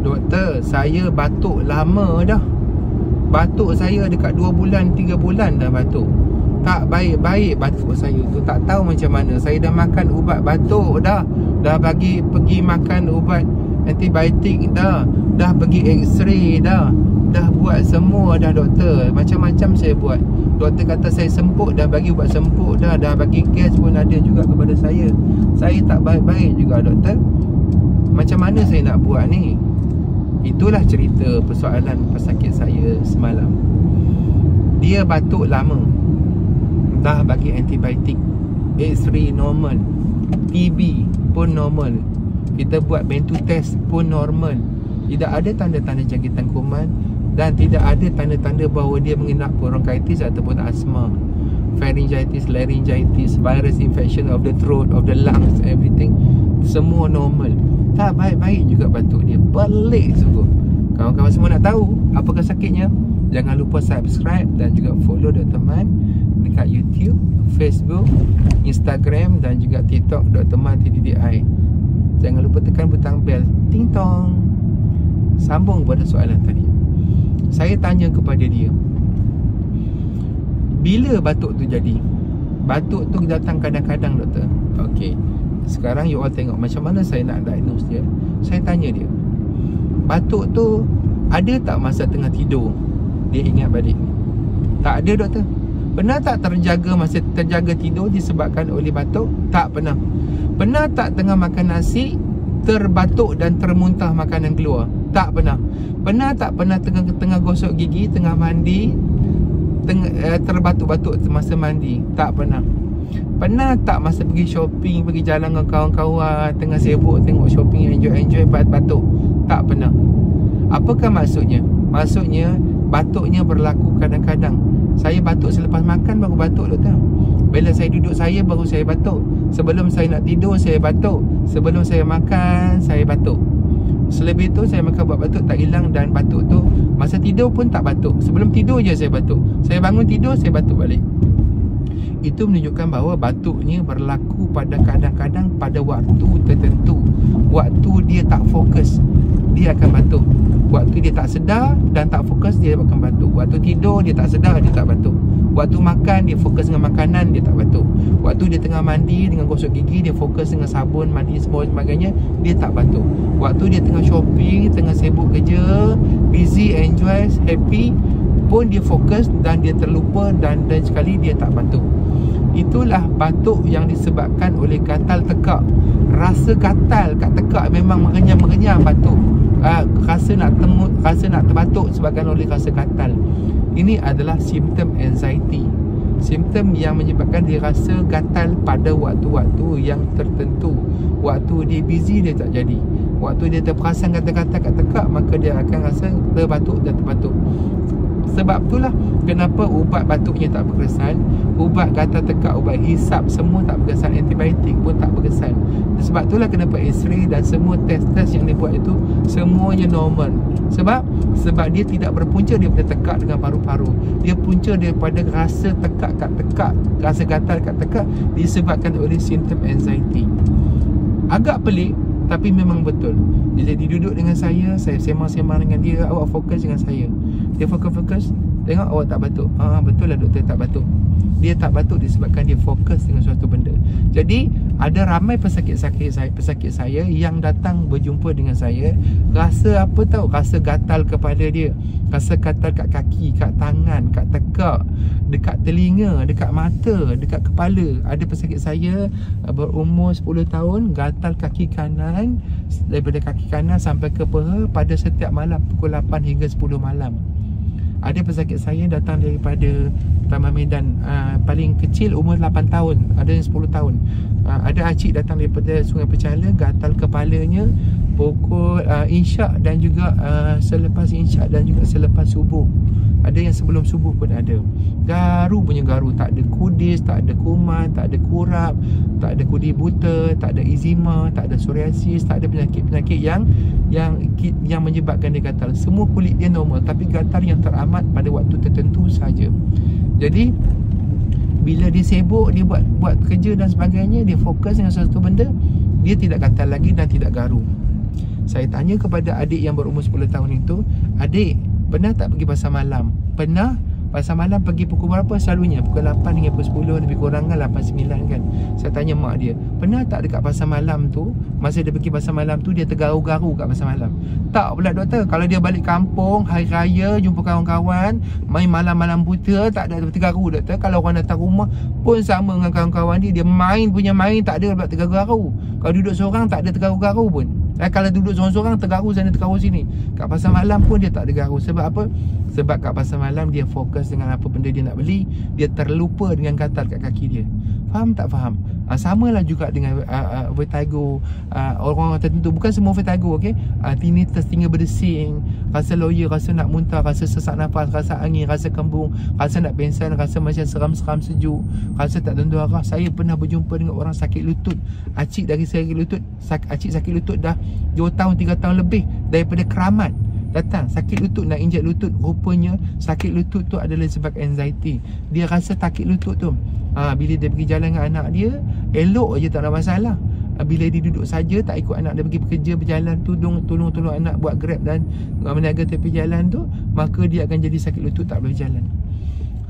Doktor, saya batuk lama dah. Batuk saya dekat 2 bulan, 3 bulan dah batuk. Tak baik-baik batuk saya tu. Tak tahu macam mana. Saya dah makan ubat batuk dah. Dah pergi makan ubat antibiotik dah. Dah pergi x-ray dah. Dah buat semua dah doktor. Macam-macam saya buat. Doktor kata saya semput, dah bagi ubat semput dah. Dah bagi gas pun ada juga kepada saya. Saya tak baik-baik juga doktor. Macam mana saya nak buat ni? Itulah cerita persoalan pesakit saya semalam. Dia batuk lama, dah bagi antibiotik, X-ray normal, TB pun normal, kita buat bentu test pun normal. Tidak ada tanda-tanda jangkitan kuman dan tidak ada tanda-tanda bahawa dia mengidap bronkitis ataupun asma, pharyngitis, laryngitis, virus infection of the throat, of the lungs, everything. Semua normal. Tak baik-baik juga batuk dia. Pelik sungguh. Kawan-kawan semua nak tahu apakah sakitnya? Jangan lupa subscribe dan juga follow Dr. Man dekat YouTube, Facebook, Instagram dan juga TikTok Dr. Man TDDI. Jangan lupa tekan butang bel. Ting tong. Sambung pada soalan tadi. Saya tanya kepada dia, bila batuk tu jadi? Batuk tu datang kadang-kadang doktor. Okey. Sekarang you all tengok macam mana saya nak diagnose dia. Saya tanya dia, batuk tu ada tak masa tengah tidur dia ingat balik? Tak ada doktor. Pernah tak terjaga tidur disebabkan oleh batuk? Tak pernah. Pernah tak tengah makan nasi terbatuk dan termuntah makanan keluar? Tak pernah. Pernah tak tengah gosok gigi, tengah mandi terbatuk-batuk masa mandi? Tak pernah. Pernah tak masa pergi shopping, pergi jalan dengan kawan-kawan, tengah sibuk tengok shopping, enjoy batuk? Tak pernah. Apakah maksudnya? Maksudnya batuknya berlaku kadang-kadang. Saya batuk selepas makan baru batuk doktor. Bila saya duduk baru saya batuk. Sebelum saya nak tidur saya batuk. Sebelum saya makan saya batuk. Selebih tu saya makan buat batuk tak hilang. Dan batuk tu masa tidur pun tak batuk. Sebelum tidur je saya batuk. Saya bangun tidur saya batuk balik. Itu menunjukkan bahawa batuknya berlaku pada kadang-kadang pada waktu tertentu. Waktu dia tak fokus, dia akan batuk. Waktu dia tak sedar dan tak fokus, dia akan batuk. Waktu tidur dia tak sedar, dia tak batuk. Waktu makan dia fokus dengan makanan, dia tak batuk. Waktu dia tengah mandi dengan gosok gigi, dia fokus dengan sabun, mandi semua sebagainya, dia tak batuk. Waktu dia tengah shopping, tengah sibuk kerja, busy, enjoy, happy pun dia fokus dan dia terlupa dan sekali dia tak batuk. Itulah batuk yang disebabkan oleh gatal tekak. Rasa gatal kat tekak memang mengenyam-mengenyam batuk. Rasa nak terbatuk sebabkan oleh rasa gatal. Ini adalah simptom anxiety. Simptom yang menyebabkan dia rasa gatal pada waktu-waktu yang tertentu. Waktu dia busy dia tak jadi. Waktu dia terperasan gatal-gatal kat tekak, maka dia akan rasa terbatuk dan terbatuk. Sebab itulah kenapa ubat batuknya tak berkesan, ubat gatal tekak, ubat hisap semua tak berkesan, antibiotik pun tak berkesan. Sebab itulah kenapa X-ray dan semua test-test yang dia buat itu semuanya normal. Sebab dia tidak berpunca daripada tekak dengan paru-paru. Dia punca daripada rasa tekak kat tekak, rasa gatal kat tekak disebabkan oleh simptom anxiety. Agak pelik tapi memang betul. Bila dia duduk dengan saya sembang-sembang dengan dia, awak fokus dengan saya. Dia fokus, tengok awak tak batuk. Betul lah doktor, tak batuk. Dia tak batuk disebabkan dia fokus dengan suatu benda. Jadi ada ramai pesakit saya yang datang berjumpa dengan saya, rasa apa tahu, rasa gatal kepala dia, rasa gatal kat kaki, kat tangan, kat tekak, dekat telinga, dekat mata, dekat kepala. Ada pesakit saya berumur 10 tahun, gatal kaki kanan, daripada kaki kanan sampai ke peha pada setiap malam pukul 8 hingga 10 malam. Ada pesakit saya datang daripada Taman Medan, paling kecil umur 8 tahun, ada yang 10 tahun. Ada acik datang daripada Sungai Pecala, gatal kepalanya pukul insyak dan juga selepas insyak dan juga selepas subuh. Ada yang sebelum subuh pun ada. Garu punya garu, tak ada kudis, tak ada kuman, tak ada kurap, tak ada kudi buta, tak ada eczema, tak ada psoriasis, tak ada penyakit-penyakit yang menyebabkan dia gatal. Semua kulit dia normal, tapi gatal yang teramat pada waktu tertentu saja. Jadi bila dia sibuk, dia buat kerja dan sebagainya, dia fokus dengan sesuatu benda, dia tidak gatal lagi dan tidak garu. Saya tanya kepada adik yang berumur 10 tahun itu, adik, pernah tak pergi pasar malam? Pernah. Pasar malam pergi pukul berapa selalunya? Pukul 8 hingga pukul 10, lebih kurang kan 8, 9 kan. Saya tanya mak dia, pernah tak dekat pasar malam tu, masa dia pergi pasar malam tu, dia tergaru-garu kat pasar malam? Tak pula doktor. Kalau dia balik kampung, hari raya, jumpa kawan-kawan, main malam-malam buta, tak ada tergaru doktor. Kalau orang datang rumah pun sama dengan kawan-kawan dia main punya main, tak ada pula tergaru-garu. Kalau duduk seorang, tak ada tergaru-garu pun. Kalau duduk seorang-seorang, tergaru sana, tergaru sini. Kat pasar malam pun dia tak ada garu. Sebab apa? Sebab kat pasar malam dia fokus dengan apa benda dia nak beli. Dia terlupa dengan gatal kat kaki dia. Faham tak faham? Samalah juga dengan vertigo. Orang-orang tertentu, bukan semua vertigo, okay? Tinnitus, telinga berdesing, rasa loya, rasa nak muntah, rasa sesak nafas, rasa angin, rasa kembung, rasa nak pingsan, rasa macam seram-seram sejuk, rasa tak tentu arah. Saya pernah berjumpa dengan orang sakit lutut. Acik dari sakit lutut, acik sakit lutut dah 2 tahun, 3 tahun lebih daripada keramat. Datang sakit lutut, nak injek lutut. Rupanya sakit lutut tu adalah sebab anxiety. Dia rasa sakit lutut tu, bila dia pergi jalan dengan anak dia, elok je, tak ada masalah. Bila dia duduk saja, tak ikut anak dia pergi bekerja, berjalan, tolong anak buat Grab dan meniaga tepi jalan tu, maka dia akan jadi sakit lutut, tak boleh jalan.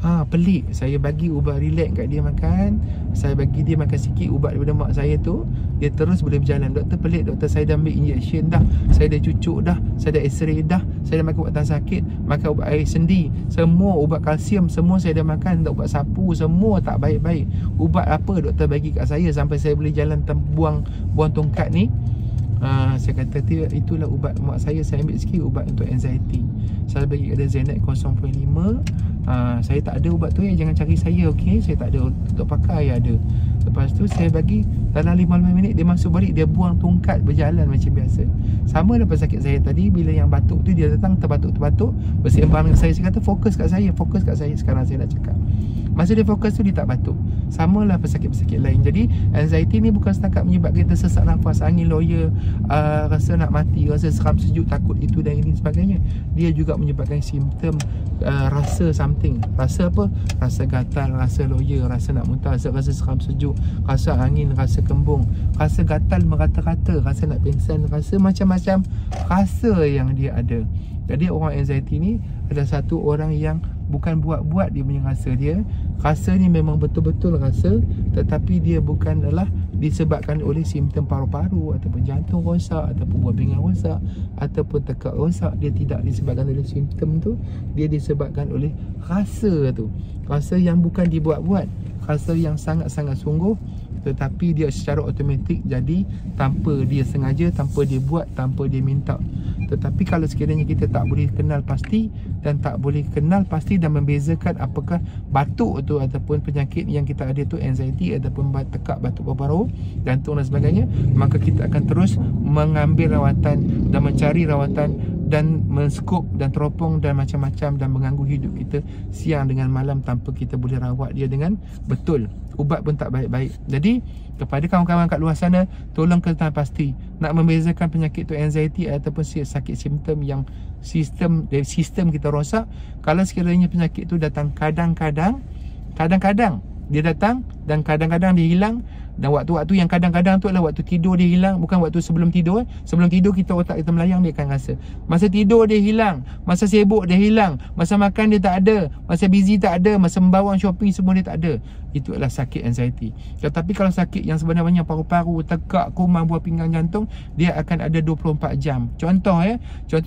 Pelik. Saya bagi ubat relax kat dia makan. Saya bagi dia makan sikit ubat daripada mak saya tu, dia terus boleh berjalan. Doktor, pelik doktor, saya dah ambil injection dah, saya dah cucuk dah, saya dah x-ray dah, saya dah makan ubat tahan sakit, makan ubat air sendi, semua ubat kalsium, semua saya dah makan, ubat sapu, semua tak baik-baik. Ubat apa doktor bagi kat saya sampai saya boleh jalan buang tongkat ni? Saya kata itulah ubat mak saya ambil sikit ubat untuk anxiety. Saya bagi ada Zenet 0.5. Saya tak ada ubat tu, jangan cari saya, okey? Saya tak ada, untuk pakai ada. Lepas tu saya bagi dalam 15 minit dia masuk balik, dia buang tongkat, berjalan macam biasa. Sama dapat sakit saya tadi, bila yang batuk tu dia datang terbatuk-terbatuk, bersembang dengan saya kata fokus kat saya. Sekarang saya nak cakap, masa dia fokus tu dia tak batuk. Samalah pesakit-pesakit lain. Jadi anxiety ni bukan setakat menyebabkan kita sesak nafas, angin loya, rasa nak mati, rasa seram sejuk, takut itu dan ini sebagainya. Dia juga menyebabkan simptom rasa something. Rasa apa? Rasa gatal, rasa loya, rasa nak muntah, rasa seram sejuk, rasa angin, rasa kembung, rasa gatal merata-rata, rasa nak pingsan, rasa macam-macam rasa yang dia ada. Jadi orang anxiety ni adalah satu orang yang bukan buat-buat dia punya rasa dia. Rasa ni memang betul-betul rasa, tetapi dia bukanlah disebabkan oleh simptom paru-paru ataupun jantung rosak ataupun buah pinggang rosak ataupun tekak rosak. Dia tidak disebabkan oleh simptom tu, dia disebabkan oleh rasa tu. Rasa yang bukan dibuat-buat, rasa yang sangat-sangat sungguh, tetapi dia secara automatik jadi tanpa dia sengaja, tanpa dia buat, tanpa dia minta. Tetapi kalau sekiranya kita tak boleh kenal pasti dan tak boleh kenal pasti dan membezakan apakah batuk tu ataupun penyakit yang kita ada tu anxiety ataupun tekak, batuk paru-paru, jantung dan sebagainya, maka kita akan terus mengambil rawatan dan mencari rawatan dan menskop dan teropong dan macam-macam dan mengganggu hidup kita siang dengan malam tanpa kita boleh rawat dia dengan betul. Ubat pun tak baik-baik. Jadi kepada kawan-kawan kat luar sana, tolong kenal pasti. Nak membezakan penyakit tu anxiety ataupun sakit simptom yang sistem kita rosak. Kalau sekiranya penyakit tu datang kadang-kadang dia datang dan kadang-kadang dia hilang. Dan waktu-waktu yang kadang-kadang tu adalah waktu tidur dia hilang, bukan waktu sebelum tidur. Sebelum tidur kita otak kita melayang, dia akan rasa. Masa tidur dia hilang, masa sibuk dia hilang, masa makan dia tak ada, masa busy tak ada, masa membawang shopping semua dia tak ada. Itu adalah sakit anxiety. Tetapi kalau sakit yang sebenarnya paru-paru, tekak, kuman, buah pinggang, jantung, dia akan ada 24 jam. Contoh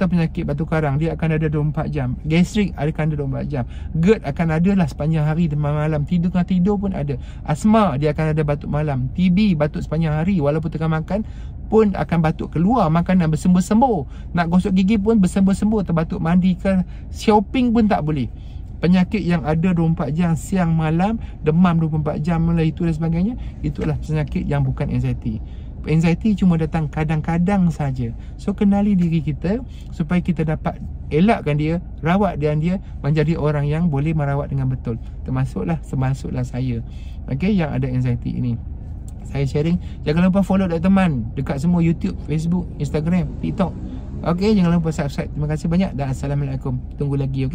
penyakit batu karang, dia akan ada 24 jam. Gastrik akan ada 24 jam. GERD akan ada lah sepanjang hari dan malam. Tidur pun ada. Asma dia akan ada batuk malam. TB batuk sepanjang hari, walaupun tengah makan pun akan batuk keluar makanan bersembuh-sembuh. Nak gosok gigi pun bersembuh-sembuh, terbatuk mandi ke, shopping pun tak boleh. Penyakit yang ada 24 jam siang malam, demam 24 jam itu dan sebagainya, itulah penyakit yang bukan anxiety. Anxiety cuma datang kadang-kadang saja. So kenali diri kita supaya kita dapat elakkan dia, rawat dia menjadi orang yang boleh merawat dengan betul. Termasuklah saya, yang ada anxiety ini. Saya sharing. Jangan lupa follow Dr. Man dekat semua YouTube, Facebook, Instagram, TikTok. Jangan lupa subscribe. Terima kasih banyak dan Assalamualaikum. Tunggu lagi,